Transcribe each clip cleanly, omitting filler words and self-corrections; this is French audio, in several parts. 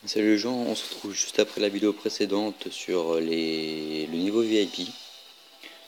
Salut les gens, on se retrouve juste après la vidéo précédente sur le niveau VIP.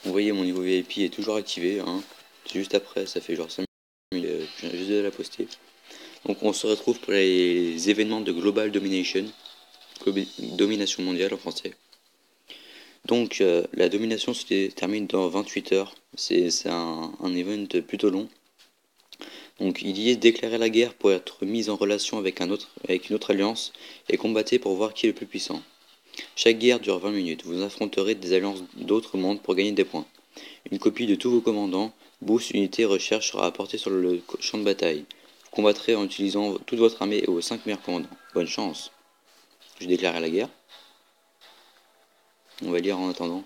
Vous voyez, mon niveau VIP est toujours activé, hein. C'est juste après, ça fait genre 5 minutes que je viens juste de la poster. Donc on se retrouve pour les événements de Global Domination, domination mondiale en français. Donc la domination se termine dans 28 heures, c'est un event plutôt long. Donc il y est déclarer la guerre pour être mis en relation avec une autre alliance et combattre pour voir qui est le plus puissant. Chaque guerre dure 20 minutes, vous affronterez des alliances d'autres mondes pour gagner des points. Une copie de tous vos commandants, boost, unité et recherche sera apportée sur le champ de bataille. Vous combattrez en utilisant toute votre armée et vos 5 meilleurs commandants. Bonne chance. Je déclare la guerre. On va lire en attendant.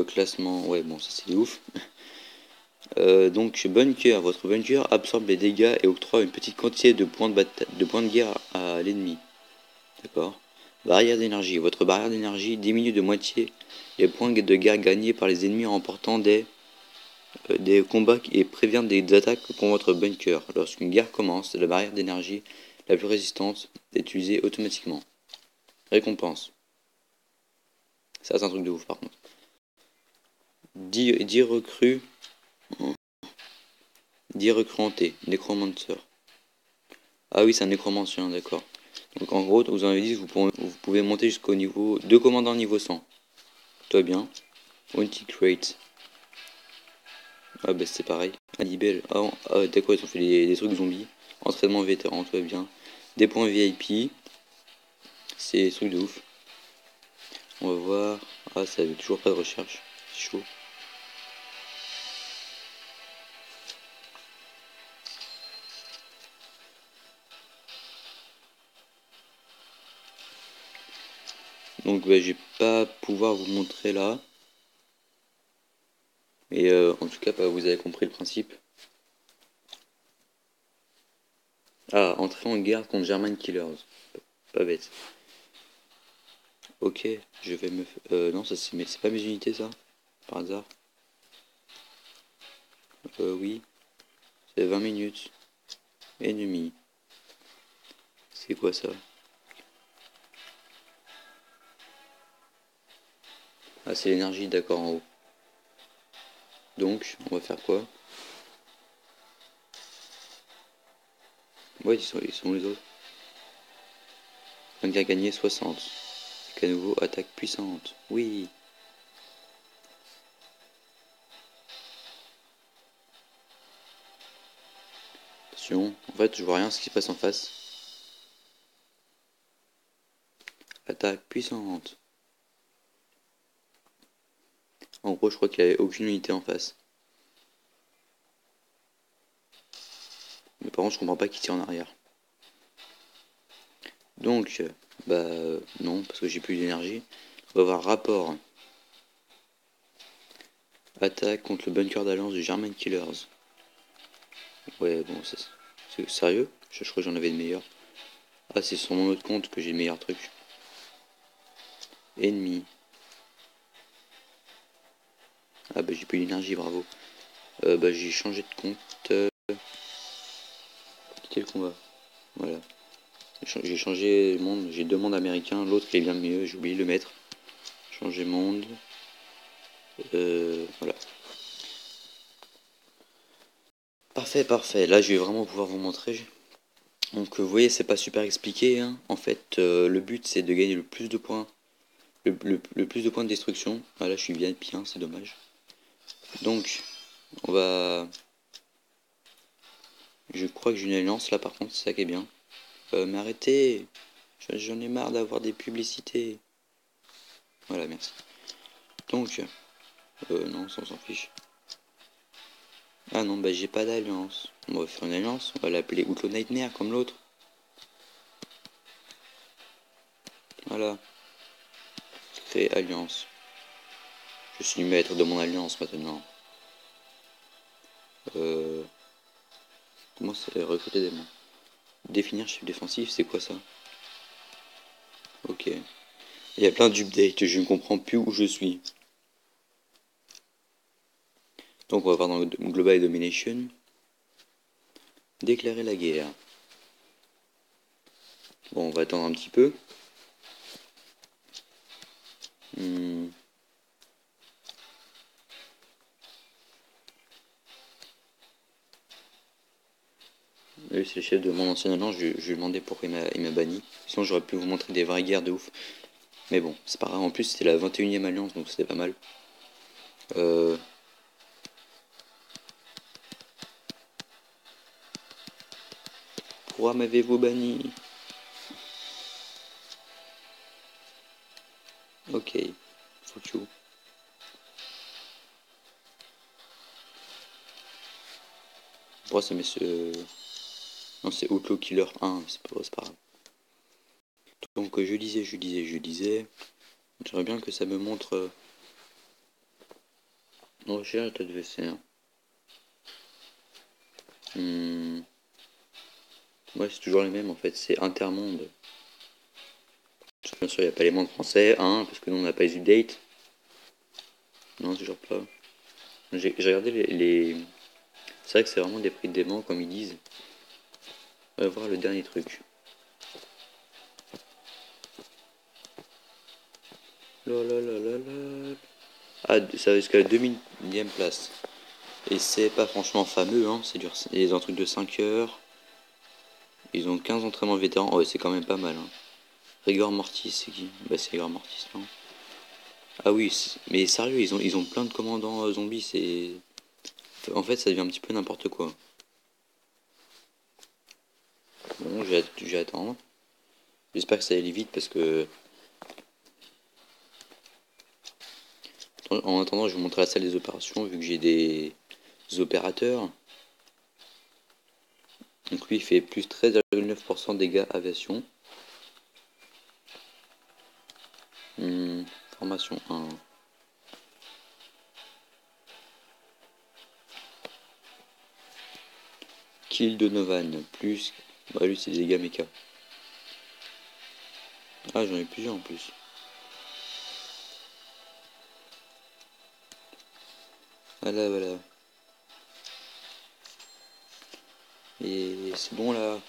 Classement, ouais bon ça c'est ouf. Donc bunker, votre bunker absorbe les dégâts et octroie une petite quantité de points de guerre à l'ennemi. D'accord. Barrière d'énergie, votre barrière d'énergie diminue de moitié les points de guerre gagnés par les ennemis en remportant des combats et prévient des attaques pour votre bunker. Lorsqu'une guerre commence, la barrière d'énergie la plus résistante est utilisée automatiquement. Récompense. Ça c'est un truc de ouf par contre. 10 recrues. 10 recrues hantées. Necromancer. Ah oui, c'est un nécromancien, d'accord. Donc en gros, vous en avez dit, vous pouvez monter jusqu'au niveau 2 commandants niveau 100. Toi bien. Bounty Crate. Ah bah c'est pareil. Alibel. D'accord, ils ont fait des trucs zombies. Entraînement vétéran, tout va bien. Des points VIP. C'est des trucs de ouf. On va voir. Ah, ça avait toujours pas de recherche. C'est chaud. Donc bah, je vais pas pouvoir vous montrer là. Et en tout cas, bah, vous avez compris le principe. Ah, entrer en guerre contre German Killers. Pas bête. Ok, je vais me... non, ça c'est pas mes unités ça. Par hasard. Oui. C'est 20 minutes. Ennemi. C'est quoi ça? Ah, c'est l'énergie, d'accord, en haut. Donc, on va faire quoi? Ouais, ils sont les autres. Un gars gagné 60. Et qu'à nouveau, attaque puissante. Oui. Attention. En fait, je vois rien ce qui se passe en face. Attaque puissante. En gros, je crois qu'il n'y avait aucune unité en face. Mais par contre, je comprends pas qui tire en arrière. Donc, non, parce que j'ai plus d'énergie. On va voir rapport. Attaque contre le bunker d'alliance du German Killers. Ouais, bon, c'est sérieux? Je crois que j'en avais de meilleurs. Ah, c'est sur mon autre compte que j'ai le meilleur truc. Ennemi. Ah bah j'ai plus d'énergie, bravo. J'ai changé de compte. Quitter le combat. Voilà. J'ai changé le monde. J'ai 2 mondes américains. L'autre est bien mieux. J'ai oublié de le mettre. Changer monde. Voilà. Parfait, parfait. Là, je vais vraiment pouvoir vous montrer. Donc, vous voyez, c'est pas super expliqué, hein. En fait, le but, c'est de gagner le plus de points. Le plus de points de destruction. Ah, là, je suis bien, c'est dommage. Donc, on va... Je crois que j'ai une alliance, là, par contre, c'est ça qui est bien. Mais arrêtez! J'en ai marre d'avoir des publicités. Voilà, merci. Donc, non, ça on s'en fiche. Ah non, bah j'ai pas d'alliance. On va faire une alliance, on va l'appeler Outlaw Nightmare comme l'autre. Voilà. Créer alliance. Je suis maître de mon alliance maintenant. Comment c'est recruter des mains? Définir chef défensif, c'est quoi ça? Ok. Il y a plein d'updates, je ne comprends plus où je suis. Donc on va voir dans le Global Domination. Déclarer la guerre. Bon, on va attendre un petit peu. Lui, c'est le chef de mon ancien alliance, je lui ai demandé pourquoi il m'a banni. Sinon, j'aurais pu vous montrer des vraies guerres de ouf. Mais bon, c'est pas grave. En plus, c'était la 21e alliance, donc c'était pas mal. Pourquoi m'avez-vous banni? Ok, fuck you. Pourquoi ça met ce... Non, c'est Outlaw Killer 1, c'est pas grave. Donc je disais... J'aimerais bien que ça me montre... recherche d'adversaire. Ouais, c'est toujours les mêmes en fait, c'est Intermonde. Bien sûr, il n'y a pas les mondes français, hein, parce que nous on n'a pas les updates. Non, toujours pas. J'ai regardé les... C'est vrai que c'est vraiment des prix de dément, comme ils disent. On va voir le dernier truc. Ah, ça va jusqu'à la 2000e place. Et c'est pas franchement fameux, hein, c'est dur. Ils ont un truc de 5 heures. Ils ont 15 entraînements vétérans. Oh, ouais, c'est quand même pas mal. Hein. Rigor Mortis, c'est qui? Bah, c'est Rigor Mortis, non? Ah oui, mais sérieux, ils ont plein de commandants zombies, c'est... En fait, ça devient un petit peu n'importe quoi. Bon, je vais attendre. J'espère que ça va aller vite parce que... En attendant, je vais vous montrer la salle des opérations vu que j'ai des opérateurs. Donc lui, il fait plus 13,9% dégâts aviation. Formation 1. Kill Donovan, plus... Bah lui, c'est des dégâts méca. Ah, j'en ai plusieurs en plus. Voilà, voilà. Et c'est bon là.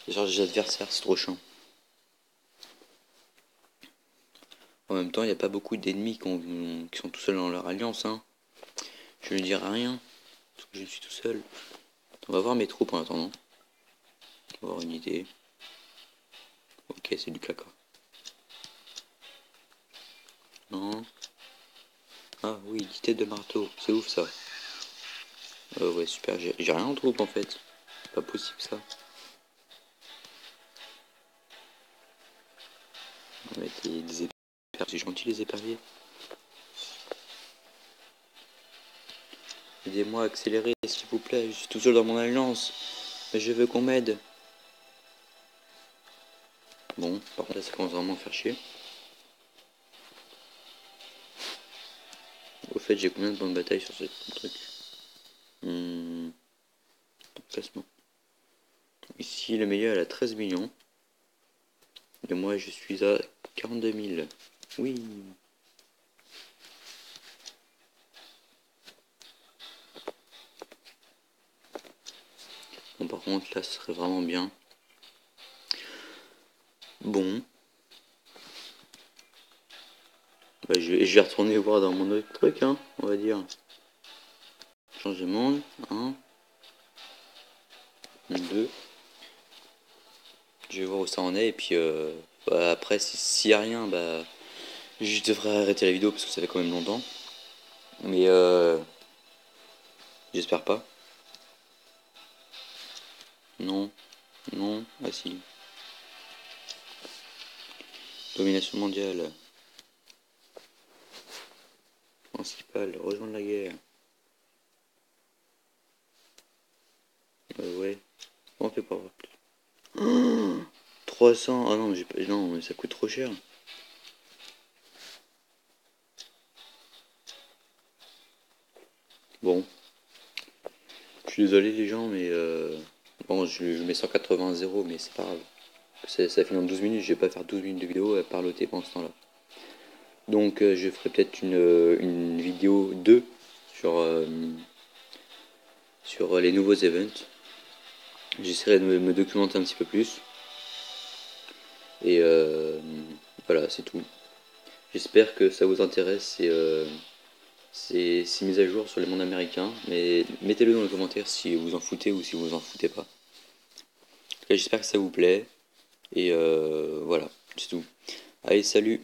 Genre des adversaires, c'est trop chiant. En même temps, il n'y a pas beaucoup d'ennemis qui sont tout seuls dans leur alliance. Hein. Je ne dirai rien, parce que je suis tout seul. On va voir mes troupes en attendant. On va avoir une idée. Ok, c'est du caca. Non. Ah oui, 10 têtes de marteau. C'est ouf ça. Ouais, super. J'ai rien en troupe en fait. C'est pas possible ça. On va mettre des éperviers. C'est gentil les éperviers. Aidez-moi à accélérer s'il vous plaît. Je suis tout seul dans mon alliance. Mais je veux qu'on m'aide. Bon, par contre là ça commence vraiment à faire chier. Au fait, j'ai combien de points de bataille sur ce truc? Classement. Ici, le meilleur elle a 13 millions. Et moi, je suis à 42 000. Oui. Bon, par contre, là, ce serait vraiment bien. Bon. Bah, je vais retourner voir dans mon autre truc, hein, on va dire. Changer monde. 1. 2. Je vais voir où ça en est. Et puis, bah, après, s'il n'y a rien, bah, je devrais arrêter la vidéo parce que ça fait quand même longtemps. Mais, j'espère pas. Non. Non. Ah si. Domination mondiale. Principal. Rejoindre la guerre. Ouais. On fait pas voir plus. 300. Ah non, non, mais ça coûte trop cher. Bon. Je suis désolé les gens, mais bon, je mets 180 0, mais c'est pas grave. Ça finit en 12 minutes, je vais pas faire 12 minutes de vidéo à parloter pendant ce temps-là. Donc je ferai peut-être une vidéo 2 sur les nouveaux events. J'essaierai de me documenter un petit peu plus. Et voilà, c'est tout. J'espère que ça vous intéresse ces mises à jour sur les mondes américains. Mais mettez-le dans les commentaires si vous en foutez ou si vous en foutez pas. En tout cas, j'espère que ça vous plaît. Et voilà, c'est tout. Allez, salut!